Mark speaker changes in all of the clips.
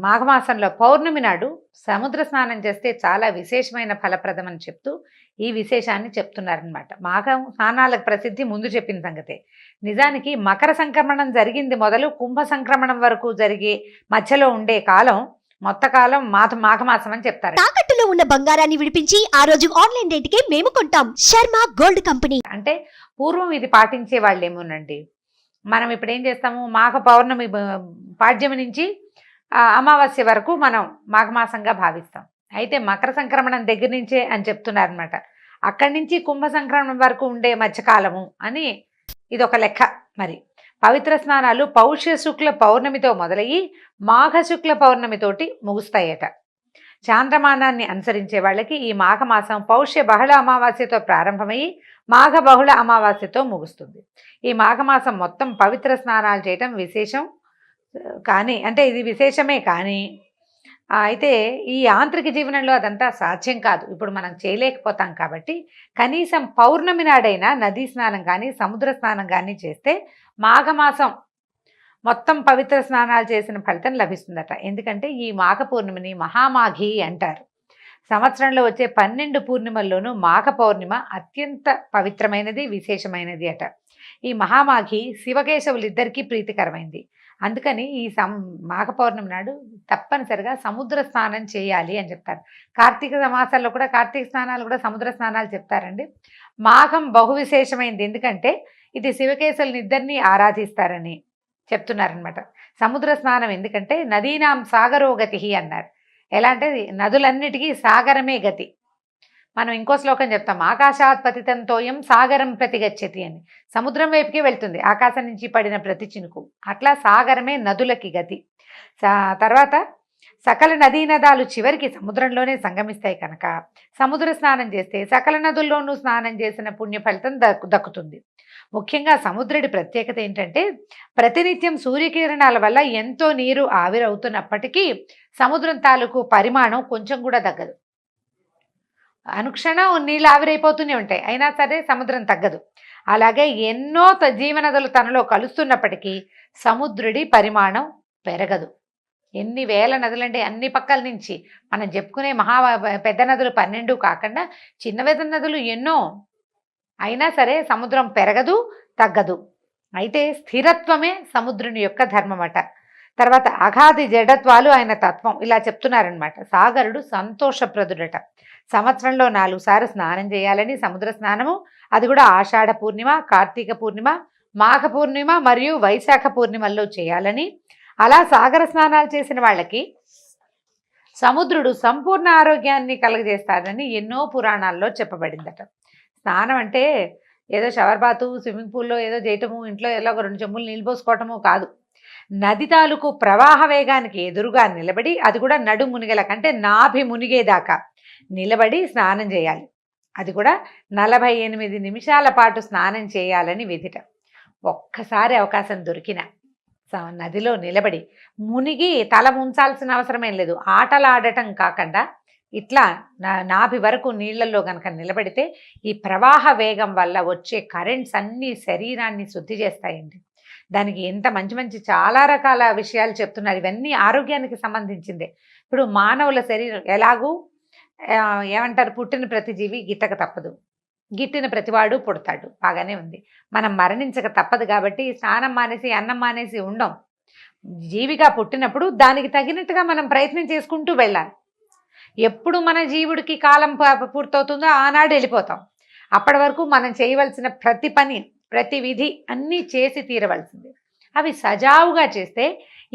Speaker 1: మాఘమాసంలో పౌర్ణమి నాడు సముద్ర స్నానం చేస్తే చాలా విశేషమైన ఫలప్రదం అని చెప్తూ ఈ విశేషాన్ని చెప్తున్నారనమాట. మాఘం స్నానాలకు ప్రసిద్ధి ముందు చెప్పిన సంగతే. నిజానికి మకర సంక్రమణం జరిగింది మొదలు కుంభ సంక్రమణం వరకు జరిగే మధ్యలో ఉండే కాలం మొత్త కాలం మాఘమాసం అని చెప్తారు.
Speaker 2: తాకట్టులో ఉన్న బంగారాన్ని విడిపించి ఆ రోజు ఆన్లైన్ రేటుకే మేము కొంటాం. Sharma gold company.
Speaker 1: అంటే పూర్వం ఇది పాటించే వాళ్ళేమోనండి. మనం ఇప్పుడు ఏం చేస్తాము, మాఘ పౌర్ణమి పాడ్యమి నుంచి అమావాస్య వరకు మనం మాఘమాసంగా భావిస్తాం. అయితే మకర సంక్రమణం దగ్గర నుంచే అని చెప్తున్నారనమాట. అక్కడి నుంచి కుంభ సంక్రమణం వరకు ఉండే మధ్యకాలము అని ఇది ఒక లెక్క. మరి పవిత్ర స్నానాలు పౌష్య శుక్ల పౌర్ణమితో మొదలయ్యి మాఘ శుక్ల పౌర్ణమితోటి ముగుస్తాయట. చాంద్రమానాన్ని అనుసరించే వాళ్ళకి ఈ మాఘమాసం పౌష్య బహుళ అమావాస్యతో ప్రారంభమయ్యి మాఘ బహుళ అమావాస్యతో ముగుస్తుంది. ఈ మాఘమాసం మొత్తం పవిత్ర స్నానాలు చేయటం విశేషం. కానీ అంటే ఇది విశేషమే కానీ అయితే ఈ యాంత్రిక జీవనంలో అదంతా సాధ్యం కాదు. ఇప్పుడు మనం చేయలేకపోతాం కాబట్టి కనీసం పౌర్ణమి నాడైనా నదీ స్నానం కానీ సముద్ర స్నానం కానీ చేస్తే మాఘమాసం మొత్తం పవిత్ర స్నానాలు చేసిన ఫలితం లభిస్తుందట. ఎందుకంటే ఈ మాఘ పూర్ణిమని మహామాఘి అంటారు. సంవత్సరంలో వచ్చే 12 పూర్ణిమల్లోనూ మాఘ పౌర్ణిమ అత్యంత పవిత్రమైనది, విశేషమైనది అట. ఈ మహామాఘి శివకేశవులిద్దరికీ ప్రీతికరమైంది. అందుకని ఈ మాఘ పౌర్ణమి నాడు తప్పనిసరిగా సముద్ర స్నానం చేయాలి అని చెప్తారు. కార్తీక మాసాల్లో కూడా కార్తీక స్నానాలు కూడా సముద్ర స్నానాలు చెప్తారండి. మాఘం బహు విశేషమైంది, ఎందుకంటే ఇది శివకేశవులని ఇద్దరిని ఆరాధిస్తారని చెప్తున్నారనమాట. సముద్ర స్నానం ఎందుకంటే నదీనాం సాగరో గతి అన్నారు. ఎలా అంటే నదులన్నిటికీ సాగరమే గతి. మనం ఇంకో శ్లోకం చెప్తాం, ఆకాశాత్ పతితంతోయం సాగరం ప్రతిగచ్చతి అని. సముద్రం వైపుకి వెళ్తుంది ఆకాశం నుంచి పడిన ప్రతి చినుకు. అట్లా సాగరమే నదులకి గతి. తర్వాత సకల నదీ నదాలు చివరికి సముద్రంలోనే సంగమిస్తాయి కనుక సముద్ర స్నానం చేస్తే సకల నదుల్లోనూ స్నానం చేసిన పుణ్య ఫలితం దక్కుతుంది. ముఖ్యంగా సముద్రుడి ప్రత్యేకత ఏంటంటే ప్రతినిత్యం సూర్యకిరణాల వల్ల ఎంతో నీరు ఆవిరవుతున్నప్పటికీ సముద్రం తాలూకు పరిమాణం కొంచెం కూడా తగ్గదు. అనుక్షణం నీళ్ళు ఆవిరైపోతూనే ఉంటాయి, అయినా సరే సముద్రం తగ్గదు. అలాగే ఎన్నో జీవనదులు తనలో కలుస్తున్నప్పటికీ సముద్రుడి పరిమాణం పెరగదు. ఎన్ని వేల నదులంటే అన్ని పక్కల నుంచి మనం చెప్పుకునే పెద్ద నదులు 12 కాకుండా చిన్న పెద్ద నదులు ఎన్నో, అయినా సరే సముద్రం పెరగదు, తగ్గదు. అయితే స్థిరత్వమే సముద్రుని యొక్క ధర్మమట. తర్వాత అగాధి జడత్వాలు ఆయన తత్వం, ఇలా చెప్తున్నారనమాట. సాగరుడు సంతోషప్రదుడట. సంవత్సరంలో 4 సార్లు స్నానం చేయాలని, సముద్ర స్నానము అది కూడా ఆషాఢ పూర్ణిమ, కార్తీక పూర్ణిమ, మాఘ పూర్ణిమ మరియు వైశాఖ పూర్ణిమల్లో చేయాలని, అలా సాగర స్నానాలు చేసిన వాళ్ళకి సముద్రుడు సంపూర్ణ ఆరోగ్యాన్ని కలుగజేస్తాడని ఎన్నో పురాణాల్లో చెప్పబడిందట. స్నానం అంటే ఏదో షవర్ బాతు, స్విమ్మింగ్ పూల్లో ఏదో చేయటము, ఇంట్లో ఏదో ఒక 2 చెంబులు నీళ్ళు పోసుకోవటము కాదు. నది తాలూకు ప్రవాహ వేగానికి ఎదురుగా నిలబడి, అది కూడా నడు మునిగేల కంటే నాభి మునిగేదాకా నిలబడి స్నానం చేయాలి. అది కూడా 48 నిమిషాల పాటు స్నానం చేయాలని విధిట. ఒక్కసారి అవకాశం దొరికిన నదిలో నిలబడి మునిగి తల ముంచాల్సిన అవసరమేం లేదు. ఆటలాడటం కాకుండా ఇట్లా నాభి వరకు నీళ్లలో కనుక నిలబడితే ఈ ప్రవాహ వేగం వల్ల వచ్చే కరెంట్స్ అన్నీ శరీరాన్ని శుద్ధి చేస్తాయండి. దానికి ఎంత మంచి మంచి చాలా రకాల విషయాలు చెప్తున్నారు. ఇవన్నీ ఆరోగ్యానికి సంబంధించిందే. ఇప్పుడు మానవుల శరీరం ఎలాగూ ఏమంటారు, పుట్టిన ప్రతి జీవి గిట్టక తప్పదు, గిట్టిన ప్రతివాడు పుడతాడు, బాగానే ఉంది. మనం మరణించక తప్పదు కాబట్టి స్నానం మానేసి అన్నం మానేసి ఉండం. జీవిగా పుట్టినప్పుడు దానికి తగినట్టుగా మనం ప్రయత్నం చేసుకుంటూ వెళ్ళాలి. ఎప్పుడు మన జీవుడికి కాలం పూర్తవుతుందో ఆనాడు వెళ్ళిపోతాం. అప్పటి వరకు మనం చేయవలసిన ప్రతి పని, ప్రతి విధి అన్నీ చేసి తీరవలసింది. అవి సజావుగా చేస్తే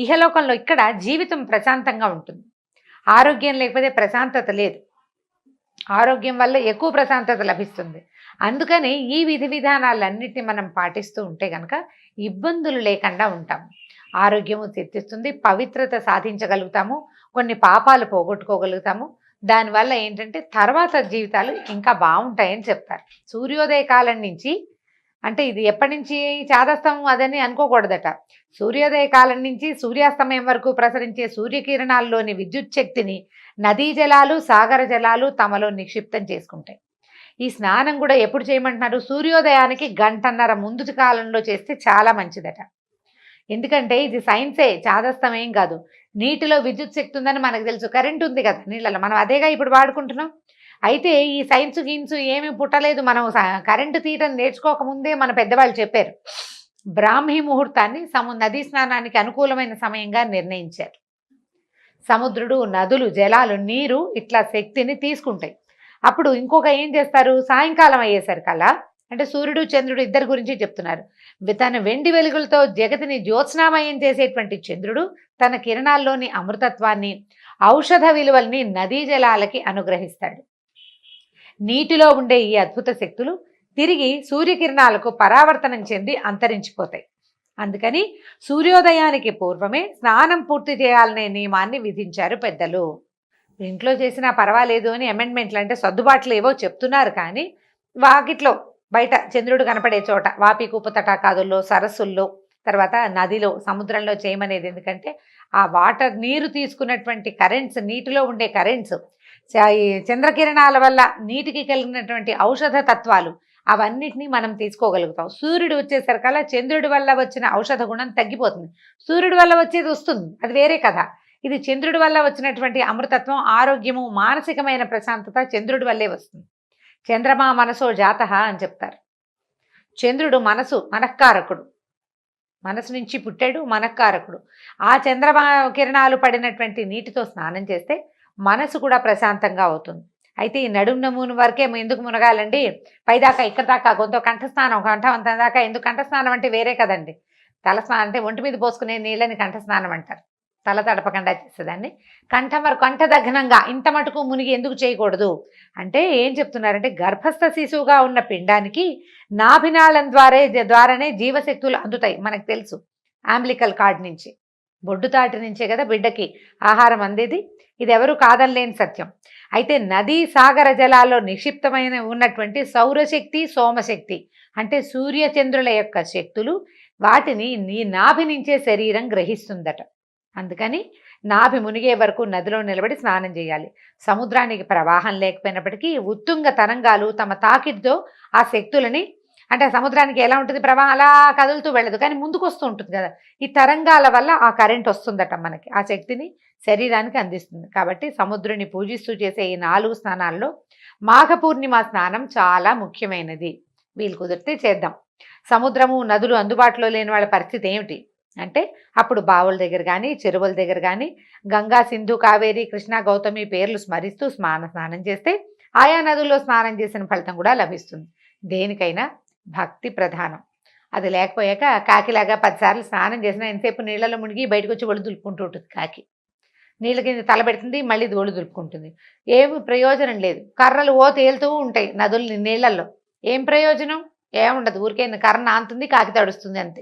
Speaker 1: ఇహలోకంలో ఇక్కడ జీవితం ప్రశాంతంగా ఉంటుంది. ఆరోగ్యం లేకపోతే ప్రశాంతత లేదు, ఆరోగ్యం వల్ల ఎక్కువ ప్రశాంతత లభిస్తుంది. అందుకని ఈ విధి విధానాలన్నిటిని మనం పాటిస్తూ ఉంటే కనుక ఇబ్బందులు లేకుండా ఉంటాము. ఆరోగ్యము తెచ్చిస్తుంది, పవిత్రత సాధించగలుగుతాము, కొన్ని పాపాలు పోగొట్టుకోగలుగుతాము. దానివల్ల ఏంటంటే తర్వాత జీవితాలు ఇంకా బాగుంటాయని చెప్తారు. సూర్యోదయ కాలం నుంచి, అంటే ఇది ఎప్పటి నుంచి చాదస్తం అదని అనుకోకూడదట. సూర్యోదయ కాలం నుంచి సూర్యాస్తమయం వరకు ప్రసరించే సూర్యకిరణాల్లోని విద్యుత్ శక్తిని నదీ జలాలు, సాగర జలాలు తమలో నిక్షిప్తం చేసుకుంటాయి. ఈ స్నానం కూడా ఎప్పుడు చేయమంటున్నారు, సూర్యోదయానికి 1.5 గంట ముందు కాలంలో చేస్తే చాలా మంచిదట. ఎందుకంటే ఇది సైన్సే, చాదస్తం ఏం కాదు. నీటిలో విద్యుత్ శక్తి ఉందని మనకు తెలుసు, కరెంట్ ఉంది కదా నీళ్ళలో, మనం అదేగా ఇప్పుడు వాడుకుంటున్నాం. అయితే ఈ సైన్స్ గిన్స్ ఏమీ పుట్టలేదు, మనం కరెంటు తీయటం నేర్చుకోకముందే మన పెద్దవాళ్ళు చెప్పారు. బ్రాహ్మీ ముహూర్తాన్ని నదీ స్నానానికి అనుకూలమైన సమయంగా నిర్ణయించారు. సముద్రుడు, నదులు, జలాలు, నీరు ఇట్లా శక్తిని తీసుకుంటాయి. అప్పుడు ఇంకొక ఏం చేస్తారు, సాయంకాలం అయ్యేసరికల్లా, అంటే సూర్యుడు చంద్రుడు ఇద్దరి గురించి చెప్తున్నారు. తన వెండి వెలుగులతో జగతిని జ్యోత్స్నామయం చేసేటువంటి చంద్రుడు తన కిరణాల్లోని అమృతత్వాన్ని, ఔషధ విలువల్ని నదీ జలాలకి అనుగ్రహిస్తాడు. నీటిలో ఉండే ఈ అద్భుత శక్తులు తిరిగి సూర్యకిరణాలకు పరావర్తనం చెంది అంతరించిపోతాయి. అందుకని సూర్యోదయానికి పూర్వమే స్నానం పూర్తి చేయాలనే నియమాన్ని విధించారు పెద్దలు. ఇంట్లో చేసినా పర్వాలేదు అని అమెండ్మెంట్లు, అంటే సర్దుబాట్లు ఏవో చెప్తున్నారు, కానీ వాకిట్లో బయట చంద్రుడు కనపడే చోట, వాపికూపు తటాకాదుల్లో, సరస్సుల్లో, తర్వాత నదిలో, సముద్రంలో చేయమనేది. ఎందుకంటే ఆ వాటర్, నీరు తీసుకున్నటువంటి కరెంట్స్, నీటిలో ఉండే కరెంట్స్, ఈ చంద్రకిరణాల వల్ల నీటికి కలిగినటువంటి ఔషధ తత్వాలు, అవన్నిటినీ మనం తీసుకోగలుగుతాం. సూర్యుడు వచ్చేసరికల్లా చంద్రుడి వల్ల వచ్చిన ఔషధ గుణం తగ్గిపోతుంది. సూర్యుడి వల్ల వచ్చేది వస్తుంది, అది వేరే కథ. ఇది చంద్రుడి వల్ల వచ్చినటువంటి అమృతత్వం, ఆరోగ్యము, మానసికమైన ప్రశాంతత చంద్రుడి వల్లే వస్తుంది. చంద్రమా మనసో జాతః అని చెప్తారు. చంద్రుడు మనఃకారకుడు, మనసు నుంచి పుట్టాడు, మనఃకారకుడు. ఆ చంద్రమా కిరణాలు పడినటువంటి నీటితో స్నానం చేస్తే మనసు కూడా ప్రశాంతంగా అవుతుంది. అయితే ఈ నడుము నమూను వరకే ఎందుకు మునగాలండి, పైదాకా ఇక్కడ దాకా గొంతు కంఠస్నానం, కంఠవంతం దాకా ఎందుకు? కంఠస్నానం అంటే వేరే కదండి. తలస్నానం అంటే ఒంటి మీద పోసుకునే నీళ్ళని కంఠస్నానం అంటారు. తల తడపకుండా చేసేదాన్ని. కంఠం వరకు, కంఠదగ్నంగా ఇంత మటుకు మునిగి ఎందుకు చేయకూడదు అంటే ఏం చెప్తున్నారంటే, గర్భస్థ శిశువుగా ఉన్న పిండానికి నాభినాళం ద్వారానే జీవశక్తులు అందుతాయి. మనకు తెలుసు, అంబ్లికల్ కార్డ్ నుంచి, బొడ్డుతాటి నుంచే కదా బిడ్డకి ఆహారం అందేది. ఇది ఎవరు కాదనలేని సత్యం. అయితే నదీ సాగర జలాల్లో నిక్షిప్తమైన ఉన్నటువంటి సౌరశక్తి, సోమశక్తి అంటే సూర్యచంద్రుల యొక్క శక్తులు, వాటిని నీ నాభి నుంచే శరీరం గ్రహిస్తుందట. అందుకని నాభి మునిగే వరకు నదిలో నిలబడి స్నానం చేయాలి. సముద్రానికి ప్రవాహం లేకపోయినప్పటికీ ఉత్తుంగ తరంగాలు తమ తాకిడితో ఆ శక్తులని, అంటే సముద్రానికి ఎలా ఉంటుంది ప్రవాహం, అలా కదులుతూ వెళ్ళదు, కానీ ముందుకు వస్తూ ఉంటుంది కదా, ఈ తరంగాల వల్ల ఆ కరెంట్ వస్తుందట మనకి, ఆ శక్తిని శరీరానికి అందిస్తుంది. కాబట్టి సముద్రుని పూజిస్తూ చేసే ఈ 4 స్నానాల్లో మాఘ పూర్ణిమ స్నానం చాలా ముఖ్యమైనది. వీలు కుదిరితే చేద్దాం. సముద్రము, నదులు అందుబాటులో లేని వాళ్ళ పరిస్థితి ఏమిటి అంటే, అప్పుడు బావుల దగ్గర కానీ, చెరువుల దగ్గర కానీ గంగా, సింధు, కావేరి, కృష్ణ, గౌతమి పేర్లు స్మరిస్తూ స్నానం చేస్తే ఆయా నదుల్లో స్నానం చేసిన ఫలితం కూడా లభిస్తుంది. దేనికైనా భక్తి ప్రధానం. అది లేకపోయాక కాకిలాగా 10 సార్లు స్నానం చేసినా ఎంతసేపు నీళ్ళలో మునిగి బయటకు వచ్చి ఒళ్ళు దులుపుకుంటూ ఉంటుంది. కాకి నీళ్ళ కింద తల పెడుతుంది, మళ్ళీ ఒళ్ళు దులుపుకుంటుంది. ఏమి ప్రయోజనం లేదు. కర్రలు తేలుతూ ఉంటాయి నదులు నీళ్ళల్లో, ఏం ప్రయోజనం? ఏముండదు. ఊరికే కర్ర నాంతుంది, కాకి తడుస్తుంది అంతే.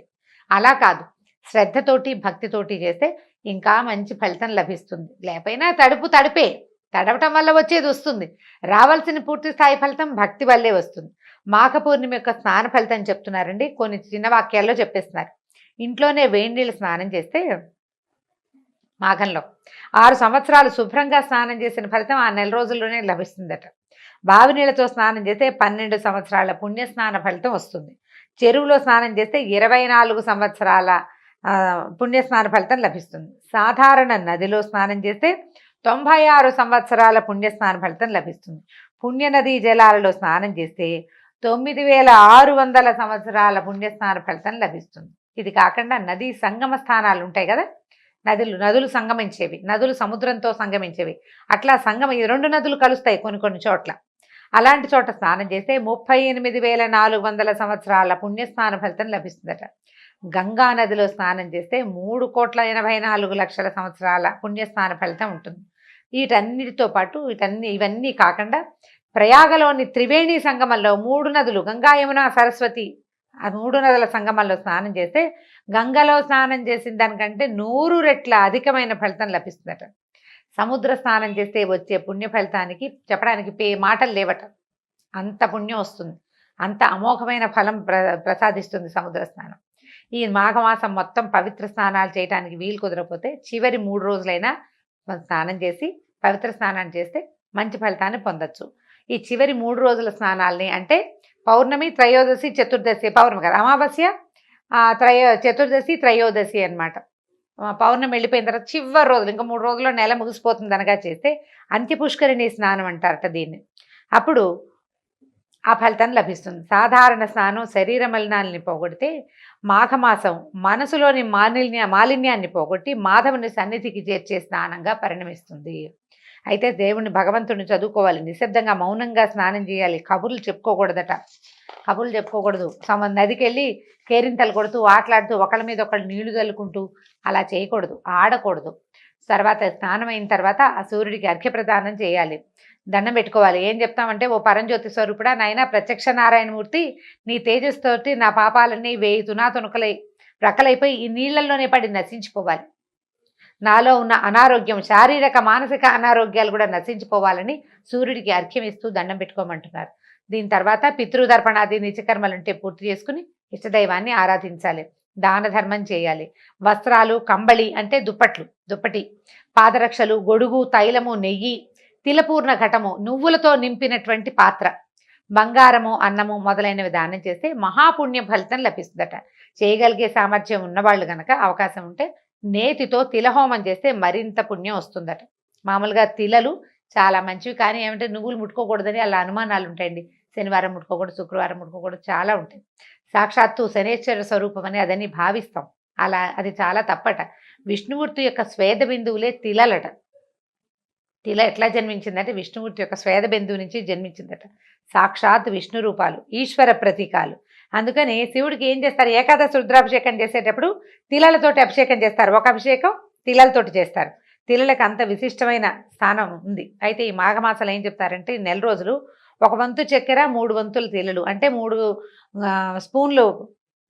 Speaker 1: అలా కాదు, శ్రద్ధతోటి భక్తితోటి చేస్తే ఇంకా మంచి ఫలితం లభిస్తుంది. లేకపోయినా తడిపే, తడవటం వల్ల వచ్చేది వస్తుంది. రావాల్సిన పూర్తి స్థాయి ఫలితం భక్తి వల్లే వస్తుంది. మాఘ పూర్ణిమ యొక్క స్నాన ఫలితం చెప్తున్నారండి, కొన్ని చిన్న వాక్యాల్లో చెప్పేస్తున్నారు. ఇంట్లోనే వేడి నీళ్ళు స్నానం చేస్తే మాఘంలో 6 సంవత్సరాలు శుభ్రంగా స్నానం చేసిన ఫలితం ఆ నెల రోజుల్లోనే లభిస్తుందట. బావి నీళ్ళతో స్నానం చేస్తే 12 సంవత్సరాల పుణ్యస్నాన ఫలితం వస్తుంది. చెరువులో స్నానం చేస్తే 24 సంవత్సరాల పుణ్యస్నాన ఫలితం లభిస్తుంది. సాధారణ నదిలో స్నానం చేస్తే 96 సంవత్సరాల పుణ్యస్నాన ఫలితం లభిస్తుంది. పుణ్య నదీ జలాలలో స్నానం చేస్తే 9600 సంవత్సరాల పుణ్యస్నాన ఫలితం లభిస్తుంది. ఇది కాకుండా నదీ సంగమ స్థానాలు ఉంటాయి కదా, నదులు సంగమించేవి, నదులు సముద్రంతో సంగమించేవి, అట్లా ఈ 2 నదులు కలుస్తాయి కొన్ని చోట్ల. అలాంటి చోట స్నానం చేస్తే 38,400 సంవత్సరాల పుణ్యస్నాన ఫలితం లభిస్తుందట. గంగా నదిలో స్నానం చేస్తే 3,84,00,000 సంవత్సరాల పుణ్యస్నాన ఫలితం ఉంటుంది. వీటన్నిటితో పాటు ఇవన్నీ కాకుండా ప్రయాగలోని త్రివేణి సంగమంలో 3 నదులు, గంగా, యమున, సరస్వతి, ఆ 3 నదుల సంగమంలో స్నానం చేస్తే గంగలో స్నానం చేసిన దానికంటే 100 రెట్ల అధికమైన ఫలితం లభిస్తుందట. సముద్ర స్నానం చేస్తే వచ్చే పుణ్య ఫలితానికి చెప్పడానికి మాటలు లేవట. అంత పుణ్యం వస్తుంది, అంత అమోఘమైన ఫలం ప్రసాదిస్తుంది సముద్ర స్నానం. ఈ మాఘమాసం మొత్తం పవిత్ర స్నానాలు చేయడానికి వీలు కుదరకపోతే చివరి 3 రోజులైనా స్నానం చేసి పవిత్ర స్నానాన్ని చేస్తే మంచి ఫలితాన్ని పొందొచ్చు. ఈ చివరి 3 రోజుల స్నానాల్ని అంటే పౌర్ణమి, త్రయోదశి, చతుర్దశి, పౌర్ణమి కదా, అమావాస్య, చతుర్దశి త్రయోదశి అన్నమాట. పౌర్ణమి వెళ్ళిపోయిన తర్వాత చివరి రోజులు ఇంకా 3 రోజుల్లో నెల ముగిసిపోతుంది అనగా చేస్తే అంత్యపుష్కరిణి స్నానం అంటారట దీన్ని. అప్పుడు ఆ ఫలితం లభిస్తుంది. సాధారణ స్నానం శరీర మలినాల్ని పోగొడితే మాఘమాసం మనసులోని మాలిన్యాన్ని పోగొట్టి మాధవుని సన్నిధికి చేర్చే స్నానంగా పరిణమిస్తుంది. అయితే దేవుణ్ణి భగవంతుడిని చదువుకోవాలి, నిశ్శబ్దంగా మౌనంగా స్నానం చేయాలి, కబుర్లు చెప్పుకోకూడదట. కబుర్లు చెప్పుకోకూడదు. నదికి వెళ్ళి కేరింతలు కొడుతూ ఆటలాడుతూ ఒకళ్ళ మీద ఒకళ్ళు నీళ్లు చల్లుకుంటూ అలా చేయకూడదు, ఆడకూడదు. తర్వాత స్నానం అయిన తర్వాత ఆ సూర్యుడికి అర్ఘ్యప్రదానం చేయాలి, దండం పెట్టుకోవాలి. ఏం చెప్తామంటే, ఓ పరంజ్యోతి స్వరూపుడా నాయన ప్రత్యక్ష నారాయణమూర్తి, నీ తేజస్సుతోటి నా పాపాలన్నీ 1000 తునాతునకలై రకలైపోయి ఈ నీళ్లలోనే పడి నశించిపోవాలి. నాలో ఉన్న అనారోగ్యం, శారీరక మానసిక అనారోగ్యాలు కూడా నశించిపోవాలని సూర్యుడికి అర్ఘ్యం ఇస్తూ దండం పెట్టుకోమంటున్నారు. దీని తర్వాత పితృదర్పణాది నిత్యకర్మలుంటే పూర్తి చేసుకుని ఇష్టదైవాన్ని ఆరాధించాలి, దాన ధర్మం చేయాలి. వస్త్రాలు, కంబళి అంటే దుప్పటి, పాదరక్షలు, గొడుగు, తైలము, నెయ్యి, తిలపూర్ణ ఘటము, నువ్వులతో నింపినటువంటి పాత్ర, బంగారము, అన్నము మొదలైనవి దానం చేస్తే మహాపుణ్య ఫలితం లభిస్తుందట. చేయగలిగే సామర్థ్యం ఉన్నవాళ్ళు గనక అవకాశం ఉంటే నేతితో తిలహోమం చేస్తే మరింత పుణ్యం వస్తుందట. మామూలుగా తిలలు చాలా మంచివి, కానీ ఏమంటే నువ్వులు ముట్టుకోకూడదని అలా అనుమానాలు ఉంటాయండి. శనివారం ముట్టుకోకూడదు, శుక్రవారం ముట్టుకోకూడదు, చాలా ఉంటాయి. సాక్షాత్తు శనేశ్వర స్వరూపం అని అదని భావిస్తాం. అలా అది చాలా తప్పట. విష్ణుమూర్తి యొక్క స్వేద బిందువులే తిలలట. తిల ఎట్లా జన్మించిందంటే విష్ణుమూర్తి యొక్క స్వేద బిందువు నుంచి జన్మించిందట. సాక్షాత్ విష్ణు రూపాలు, ఈశ్వర ప్రతీకాలు. అందుకని శివుడికి ఏం చేస్తారు, ఏకాదశి రుద్రాభిషేకం చేసేటప్పుడు తిలలతోటి అభిషేకం చేస్తారు. ఒక అభిషేకం తిలలతోటి చేస్తారు. తిలలకు అంత విశిష్టమైన స్థానం ఉంది. అయితే ఈ మాఘమాసాలు ఏం చెప్తారంటే, ఈ నెల రోజులు 1 వంతు చక్కెర, 3 వంతులు తిలలు అంటే 3 స్పూన్లు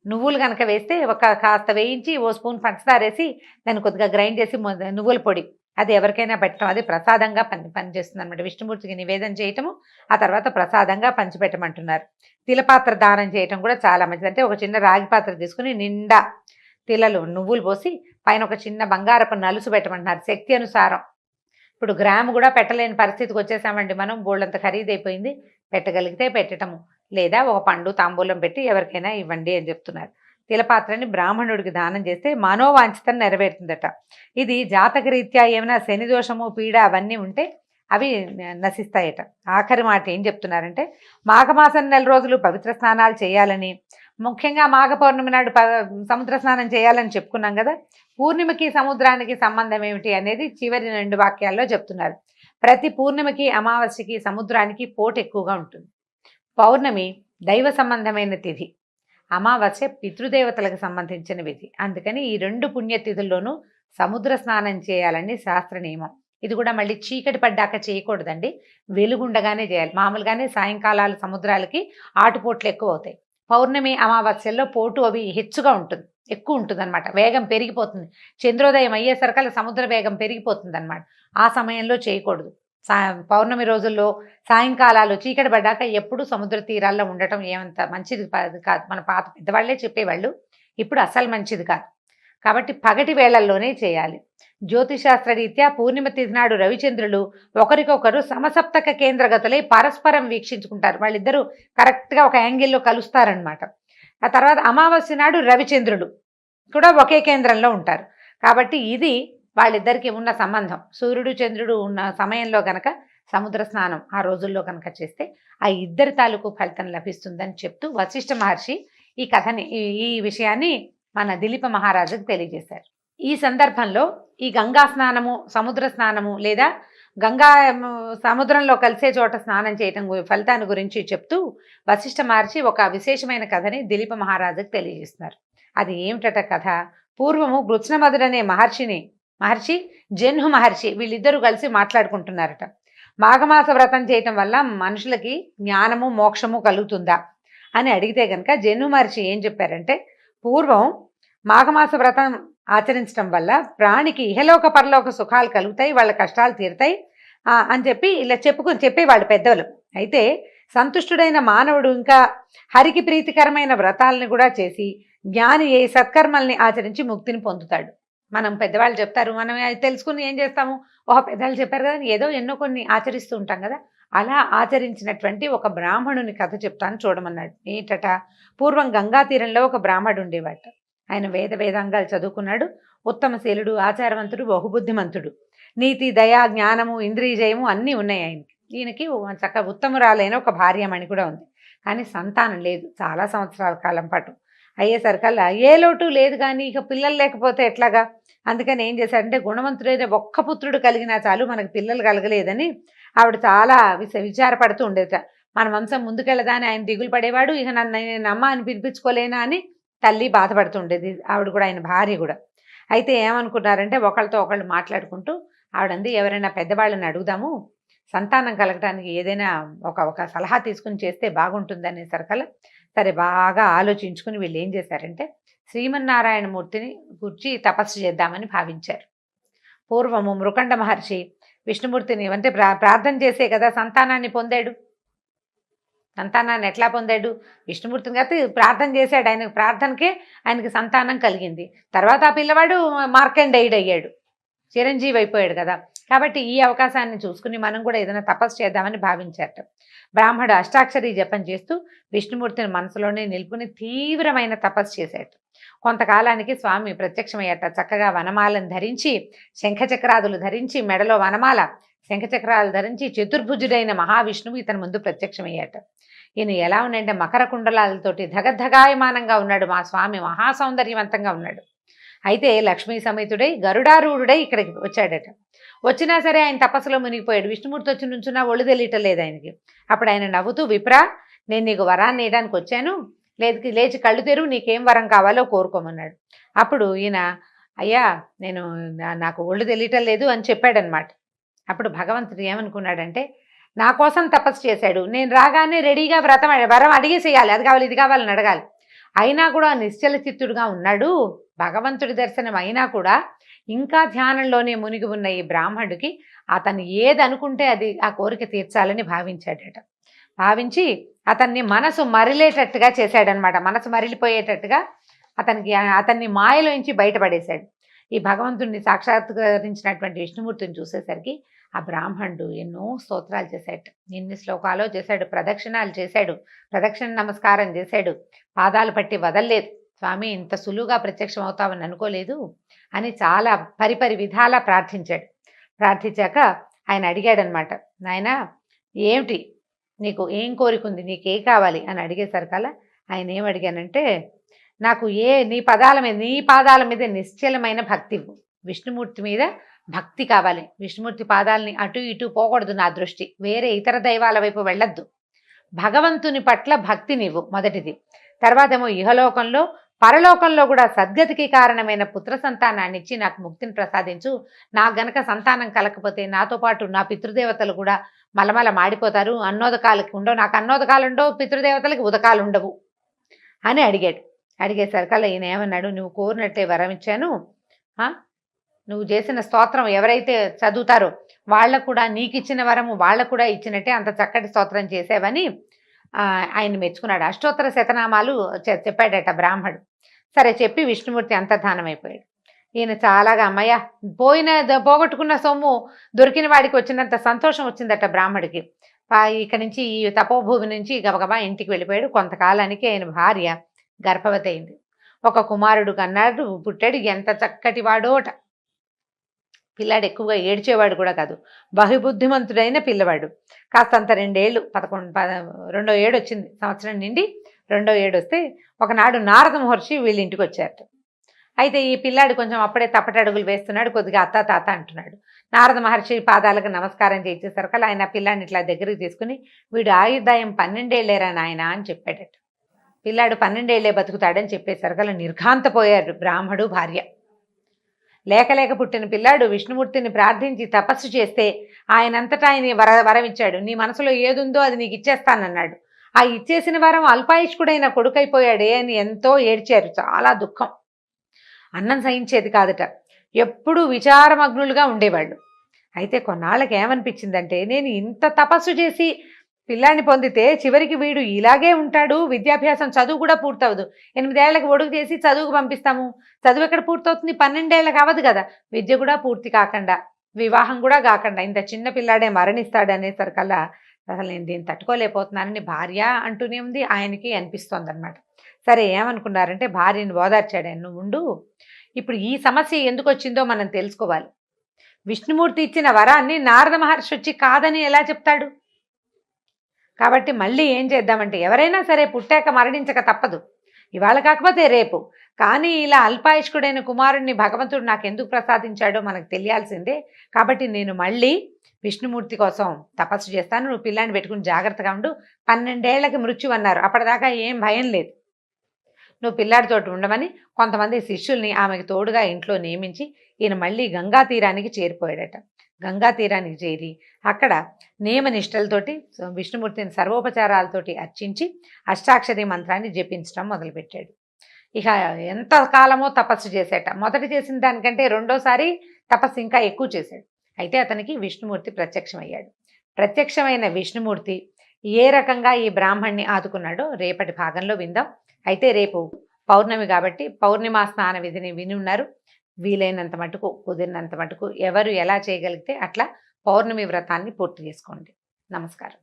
Speaker 1: నువ్వులు కనుక వేస్తే కాస్త వేయించి ఓ స్పూన్ పంచదార వేసి దాన్ని కొద్దిగా గ్రైండ్ చేసి నువ్వుల పొడి అది ఎవరికైనా పెట్టడం, అది ప్రసాదంగా పనిచేస్తుంది అనమాట. విష్ణుమూర్తికి నివేదన చేయటము, ఆ తర్వాత ప్రసాదంగా పంచిపెట్టమంటున్నారు. తిలపాత్ర దానం చేయటం కూడా చాలా మంచిది. అంటే ఒక చిన్న రాగి పాత్ర తీసుకుని నిండా తిలలు, నువ్వులు పోసి పైన ఒక చిన్న బంగారపు నలుసు పెట్టమంటున్నారు. శక్తి అనుసారం. ఇప్పుడు గ్రాము కూడా పెట్టలేని పరిస్థితికి వచ్చేసామండి మనం, బోళ్ళంత ఖరీదైపోయింది. పెట్టగలిగితే పెట్టటము, లేదా ఒక పండు తాంబూలం పెట్టి ఎవరికైనా ఇవ్వండి అని చెప్తున్నారు. తిలపాత్రని బ్రాహ్మణుడికి దానం చేస్తే మనోవాంఛితం నెరవేరుతుందట. ఇది జాతకరీత్యా ఏమైనా శని దోషము, పీడ అవన్నీ ఉంటే అవి నశిస్తాయట. ఆఖరి మాట ఏం చెప్తున్నారంటే, మాఘమాసం నెల రోజులు పవిత్ర స్నానాలు చేయాలని, ముఖ్యంగా మాఘ పౌర్ణమి నాడు సముద్ర స్నానం చేయాలని చెప్పుకున్నాం కదా. పూర్ణిమకి సముద్రానికి సంబంధం ఏమిటి అనేది చివరి 2 వాక్యాల్లో చెప్తున్నారు. ప్రతి పూర్ణిమకి, అమావాస్యకి సముద్రానికి పోటు ఎక్కువగా ఉంటుంది. పౌర్ణమి దైవ సంబంధమైన తిథి, అమావాస్య పితృదేవతలకు సంబంధించిన విధి. అందుకని ఈ 2 పుణ్యతిథుల్లోనూ సముద్ర స్నానం చేయాలని శాస్త్ర నియమం. ఇది కూడా మళ్ళీ చీకటి పడ్డాక చేయకూడదండి, వెలుగుండగానే చేయాలి. మామూలుగానే సాయంకాలాలు సముద్రాలకి ఆటుపోట్లు ఎక్కువ అవుతాయి. పౌర్ణమి, అమావాస్యల్లో పోటు అవి హెచ్చుగా ఉంటుంది, ఎక్కువ ఉంటుంది అనమాట. వేగం పెరిగిపోతుంది. చంద్రోదయం అయ్యేసరికల్లా సముద్ర వేగం పెరిగిపోతుంది అనమాట. ఆ సమయంలో చేయకూడదు. పౌర్ణమి రోజుల్లో సాయంకాలాలు చీకటి పడ్డాక ఎప్పుడు సముద్ర తీరాల్లో ఉండటం ఏమంత మంచిది కాదు. మన పాత పెద్దవాళ్లే చెప్పేవాళ్ళు, ఇప్పుడు అసలు మంచిది కాదు. కాబట్టి పగటి వేళల్లోనే చేయాలి. జ్యోతిశాస్త్ర రీత్యా పూర్ణిమ తిథి నాడు రవిచంద్రులు ఒకరికొకరు సమసప్తక కేంద్రగతులై పరస్పరం వీక్షించుకుంటారు. వాళ్ళిద్దరూ కరెక్ట్గా ఒక యాంగిల్లో కలుస్తారనమాట. ఆ తర్వాత అమావాస్య నాడు రవిచంద్రులు కూడా ఒకే కేంద్రంలో ఉంటారు. కాబట్టి ఇది వాళ్ళిద్దరికి ఉన్న సంబంధం. సూర్యుడు చంద్రుడు ఉన్న సమయంలో గనక సముద్ర స్నానం ఆ రోజుల్లో కనుక చేస్తే ఆ ఇద్దరి తాలూకు ఫలితం లభిస్తుందని చెప్తూ వశిష్ఠ మహర్షి ఈ కథని, ఈ విషయాన్ని మన దిలీప మహారాజుకు తెలియజేశారు. ఈ సందర్భంలో ఈ గంగా స్నానము, సముద్ర స్నానము లేదా గంగా సముద్రంలో కలిసే చోట స్నానం చేయటం ఫలితాన్ని గురించి చెప్తూ వశిష్ఠ మహర్షి ఒక విశేషమైన కథని దిలీప మహారాజుకు తెలియజేస్తున్నారు. అది ఏమిటట కథ? పూర్వము గృత్స్నమధుడనే మహర్షి జన్హు మహర్షి వీళ్ళిద్దరూ కలిసి మాట్లాడుకుంటున్నారట. మాఘమాస వ్రతం చేయటం వల్ల మనుషులకి జ్ఞానము, మోక్షము కలుగుతుందా అని అడిగితే కనుక జన్హు మహర్షి ఏం చెప్పారంటే, పూర్వం మాఘమాస వ్రతం ఆచరించడం వల్ల ప్రాణికి ఇహలోక పరలోక సుఖాలు కలుగుతాయి, వాళ్ళ కష్టాలు తీరుతాయి అని చెప్పి ఇలా చెప్పేవాళ్ళు పెద్దలు. అయితే సంతుష్టుడైన మానవుడు ఇంకా హరికి ప్రీతికరమైన వ్రతాలను కూడా చేసి జ్ఞాని ఏ సత్కర్మల్ని ఆచరించి ముక్తిని పొందుతాడు. మనం పెద్దవాళ్ళు చెప్తారు, మనం తెలుసుకుని ఏం చేస్తాము, పెద్దవాళ్ళు చెప్పారు కదా, ఏదో ఎన్నో కొన్ని ఆచరిస్తూ ఉంటాం కదా. అలా ఆచరించినటువంటి ఒక బ్రాహ్మణుని కథ చెప్తాను చూడమన్నాడు. ఏంటట, పూర్వం గంగా తీరంలో ఒక బ్రాహ్మడు ఉండేవాట. ఆయన వేదాంగాలు చదువుకున్నాడు, ఉత్తమశీలుడు, ఆచారవంతుడు, బహుబుద్ధిమంతుడు, నీతి, దయ, జ్ఞానము, ఇంద్రియజయము అన్నీ ఉన్నాయి ఆయనకి. ఈయనకి చక్కగా ఉత్తమురాలైన ఒక భార్యమణి కూడా ఉంది. కానీ సంతానం లేదు చాలా సంవత్సరాల కాలం పాటు. అయ్యేసరికల్లా ఏ లోటు లేదు, కానీ ఇక పిల్లలు లేకపోతే ఎట్లాగా, అందుకని ఏం చేశాడంటే గుణవంతుడైన ఒక్క పుత్రుడు కలిగినా చాలు, మనకు పిల్లలు కలగలేదని ఆవిడ చాలా విచారపడుతూ ఉండేట. మన వంశం ముందుకెళ్ళదా అని ఆయన దిగులు పడేవాడు. ఇక నేను అమ్మ అని పిలిపించుకోలేనా అని తల్లి బాధపడుతుండేది, ఆవిడ కూడా, ఆయన భార్య కూడా. అయితే ఏమనుకున్నారంటే ఒకళ్ళతో ఒకళ్ళు మాట్లాడుకుంటూ ఆవిడంది, ఎవరైనా పెద్దవాళ్ళని అడుగుదాము, సంతానం కలగటానికి ఏదైనా ఒక సలహా తీసుకుని చేస్తే బాగుంటుంది అనేసరికల్లా సరే బాగా ఆలోచించుకుని వీళ్ళు ఏం చేశారంటే శ్రీమన్నారాయణమూర్తిని గురించి తపస్సు చేద్దామని భావించారు. పూర్వము మృకండ మహర్షి విష్ణుమూర్తిని అంటే ప్రార్థన చేసే కదా సంతానాన్ని పొందాడు. సంతానాన్ని ఎట్లా పొందాడు? విష్ణుమూర్తిని కాబట్టి ప్రార్థన చేశాడు, ఆయనకు ప్రార్థనకే ఆయనకి సంతానం కలిగింది. తర్వాత ఆ పిల్లవాడు మార్కండేయుడు అయ్యాడు, చిరంజీవి అయిపోయాడు కదా. కాబట్టి ఈ అవకాశాన్ని చూసుకుని మనం కూడా ఏదైనా తపస్సు చేద్దామని భావించారట. బ్రాహ్మడు అష్టాక్షరి జపం చేస్తూ విష్ణుమూర్తిని మనసులోనే నిలుపుకుని తీవ్రమైన తపస్సు చేశాడు. కొంతకాలానికి స్వామి ప్రత్యక్షమయ్యాట. చక్కగా వనమాలను ధరించి, శంఖచక్రాదులు ధరించి, మెడలో వనమాల, శంఖచక్రాలు ధరించి చతుర్భుజుడైన మహావిష్ణువు ఇతని ముందు ప్రత్యక్షమయ్యాట. ఈయన ఎలా ఉన్నాడంటే మకర కుండలాలతోటి ధగధగాయమానంగా ఉన్నాడు. మా స్వామి మహాసౌందర్యవంతంగా ఉన్నాడు. అయితే లక్ష్మీ సమేతుడై గరుడారూఢుడై ఇక్కడికి వచ్చాడట. వచ్చినా సరే ఆయన తపస్సులో మునిగిపోయాడు. విష్ణుమూర్తి వచ్చి నుంచున్నా ఒళ్ళు తెలియటలేదు ఆయనకి. అప్పుడు ఆయన నవ్వుతూ, విప్రా, నేను నీకు వరాన్ని వేయడానికి వచ్చాను, లేచి కళ్ళు తెరువు, నీకేం వరం కావాలో కోరుకోమన్నాడు. అప్పుడు ఈయన, అయ్యా నాకు ఒళ్ళు తెలియటం లేదు అని చెప్పాడనమాట. అప్పుడు భగవంతుడు ఏమనుకున్నాడంటే, నా కోసం తపస్సు చేశాడు, నేను రాగానే రెడీగా వరం అడిగేసేయాలి, అది కావాలి ఇది కావాలని అడగాలి. అయినా కూడా నిశ్చల చిత్తుడుగా ఉన్నాడు. భగవంతుడి దర్శనం అయినా కూడా ఇంకా ధ్యానంలోనే మునిగి ఉన్న ఈ బ్రాహ్మణుడికి అతను ఏది అనుకుంటే అది ఆ కోరిక తీర్చాలని భావించాడట. భావించి అతన్ని మనసు మరిలేటట్టుగా చేశాడనమాట. మనసు మరిలిపోయేటట్టుగా అతన్ని మాయలోంచి బయటపడేశాడు. ఈ భగవంతుడిని సాక్షాత్కరించినటువంటి విష్ణుమూర్తిని చూసేసరికి ఆ బ్రాహ్మణుడు ఎన్నో స్తోత్రాలు చేశాడు, ఎన్ని శ్లోకాలో చేశాడు, ప్రదక్షిణాలు చేశాడు, ప్రదక్షిణ నమస్కారం చేశాడు, పాదాలు పట్టి వదల్లేదు. స్వామి ఇంత సులువుగా ప్రత్యక్షం అవుతామని అనుకోలేదు అని చాలా పరిపరి విధాలా ప్రార్థించాడు. ప్రార్థించాక ఆయన అడిగాడనమాట, నాయన ఏమిటి నీకు ఏం కోరికుంది, నీకే కావాలి అని అడిగేసరికల్లా ఆయన ఏం అడిగానంటే, నాకు నీ పాదాల మీద నిశ్చలమైన భక్తి, విష్ణుమూర్తి మీద భక్తి కావాలి. విష్ణుమూర్తి పాదాలని అటు ఇటు పోకూడదు, నా దృష్టి వేరే ఇతర దైవాల వైపు వెళ్ళొద్దు. భగవంతుని పట్ల భక్తి నీవు మొదటిది. తర్వాత ఏమో ఇహలోకంలో పరలోకంలో కూడా సద్గతికి కారణమైన పుత్ర సంతానాన్ని ఇచ్చి నాకు ముక్తిని ప్రసాదించు. నాకు గనక సంతానం కలకపోతే నాతో పాటు నా పితృదేవతలు కూడా మలమల మాడిపోతారు, అన్నోదకాలకి ఉండవు, నాకు అన్నోదకాలు ఉండవు, పితృదేవతలకి ఉదకాలు ఉండవు అని అడిగాడు. అడిగేసరికల్లా ఈయన ఏమన్నాడు, నువ్వు కోరినట్టే వరం ఇచ్చాను, నువ్వు చేసిన స్తోత్రం ఎవరైతే చదువుతారో వాళ్ళకు కూడా నీకు ఇచ్చిన వరము వాళ్ళకు కూడా ఇచ్చినట్టే అంత చక్కటి స్తోత్రం చేసావని ఆయన మెచ్చుకున్నాడు. అష్టోత్తర శతనామాలు చెప్పాడట బ్రాహ్మడు. సరే చెప్పి విష్ణుమూర్తి అంతర్ధానం అయిపోయాడు. ఈయన చాలాగా అమ్మయ్య పోగొట్టుకున్న సొమ్ము దొరికిన వాడికి వచ్చినంత సంతోషం వచ్చిందట బ్రాహ్మడికి. ఇక్కడి నుంచి ఈ తపోభూమి నుంచి గబగబా ఇంటికి వెళ్ళిపోయాడు. కొంతకాలానికి ఆయన భార్య గర్భవతి అయింది. ఒక కుమారుడు కన్నాడు, పుట్టాడు. ఎంత చక్కటి వాడోట. పిల్లాడు ఎక్కువగా ఏడ్చేవాడు కూడా కాదు, బహుబుద్ధిమంతుడైన పిల్లవాడు. కాస్తంత 2 ఏళ్ళు 2వ ఏడు వచ్చింది, సంవత్సరం నిండి 2వ ఏడు వస్తే ఒకనాడు నారద మహర్షి వీళ్ళ ఇంటికి వచ్చారట. అయితే ఈ పిల్లాడు కొంచెం అప్పుడే తప్పటడుగులు వేస్తున్నాడు, కొద్దిగా అత్త తాత అంటున్నాడు. నారద మహర్షి పాదాలకు నమస్కారం చేసేసరికి ఆయన పిల్లాడిని ఇట్లా దగ్గరికి తీసుకుని, వీడు ఆయుర్దాయం 12 ఏళ్ళేరా నాయన అని చెప్పాడట. పిల్లాడు 12 ఏళ్ళే బతుకుతాడని చెప్పేసరికి నిర్ఘాంతపోయారు బ్రాహ్మడు భార్య. లేక పుట్టిన పిల్లాడు విష్ణుమూర్తిని ప్రార్థించి తపస్సు చేస్తే ఆయనంతటా ఆయన వరం ఇచ్చాడు. నీ మనసులో ఏదుందో అది నీకు ఇచ్చేస్తానన్నాడు. ఆ ఇచ్చేసిన వరం అల్పాయుష్కుడైన కొడుకైపోయాడే అని ఎంతో ఏడ్చారు. చాలా దుఃఖం. అన్నం సహించేది కాదట. ఎప్పుడూ విచారమగ్నులుగా ఉండేవాళ్ళు. అయితే కొన్నాళ్ళకి ఏమనిపించిందంటే, నేను ఇంత తపస్సు చేసి పిల్లాన్ని పొందితే చివరికి వీడు ఇలాగే ఉంటాడు, విద్యాభ్యాసం చదువు కూడా పూర్తవదు. 8 ఏళ్లకు ఒడుగు చేసి చదువుకు పంపిస్తాము, చదువు ఎక్కడ పూర్తవుతుంది, 12 ఏళ్ళకి అవ్వదు కదా, విద్య కూడా పూర్తి కాకుండా వివాహం కూడా కాకుండా ఇంత చిన్న పిల్లాడే మరణిస్తాడు అనేసరికల్లా అసలు నేను దీన్ని తట్టుకోలేకపోతున్నానని భార్య అంటూనే ఉంది, ఆయనకి అనిపిస్తోంది అనమాట. సరే ఏమనుకున్నారంటే భార్యని ఓదార్చాడు ఆయన, నువ్వు ఉండు, ఇప్పుడు ఈ సమస్య ఎందుకు వచ్చిందో మనం తెలుసుకోవాలి. విష్ణుమూర్తి ఇచ్చిన వరాన్ని నారద మహర్షి వచ్చి కాదని ఎలా చెప్తాడు? కాబట్టి మళ్ళీ ఏం చేద్దామంటే ఎవరైనా సరే పుట్టాక మరణించక తప్పదు, ఇవాళ కాకపోతే రేపు. కానీ ఇలా అల్పాయుష్కుడైన కుమారుణ్ణి భగవంతుడు నాకు ఎందుకు ప్రసాదించాడో మనకు తెలియాల్సిందే. కాబట్టి నేను మళ్ళీ విష్ణుమూర్తి కోసం తపస్సు చేస్తాను, నువ్వు పిల్లాన్ని పెట్టుకుని జాగ్రత్తగా ఉండు. 12 ఏళ్లకి మృత్యు అన్నారు, అప్పటిదాకా ఏం భయం లేదు, నువ్వు పిల్లాడితోటి ఉండమని కొంతమంది శిష్యుల్ని ఆమెకు తోడుగా ఇంట్లో నియమించి ఈయన మళ్ళీ గంగా తీరానికి చేరిపోయాడట. గంగా తీరానికి చేరి అక్కడ నియమనిష్టలతోటి విష్ణుమూర్తిని సర్వోపచారాలతోటి అర్చించి అష్టాక్షరి మంత్రాన్ని జపించడం మొదలుపెట్టాడు. ఇక ఎంత కాలమో తపస్సు చేసేట. మొదట చేసిన దానికంటే రెండోసారి తపస్సు ఇంకా ఎక్కువ చేశాడు. అయితే అతనికి విష్ణుమూర్తి ప్రత్యక్షమయ్యాడు. ప్రత్యక్షమైన విష్ణుమూర్తి ఏ రకంగా ఈ బ్రాహ్మణ్ణి ఆదుకున్నాడో రేపటి భాగంలో విందాం. అయితే రేపు పౌర్ణమి కాబట్టి పౌర్ణిమా స్నాన విధిని విని ఉన్నారు. వీలైనంత మటుకు, కుదిరినంత మటుకు ఎవరు ఎలా చేయగలిగితే అట్లా పౌర్ణమి వ్రతాన్ని పూర్తి చేసుకోండి. నమస్కారం.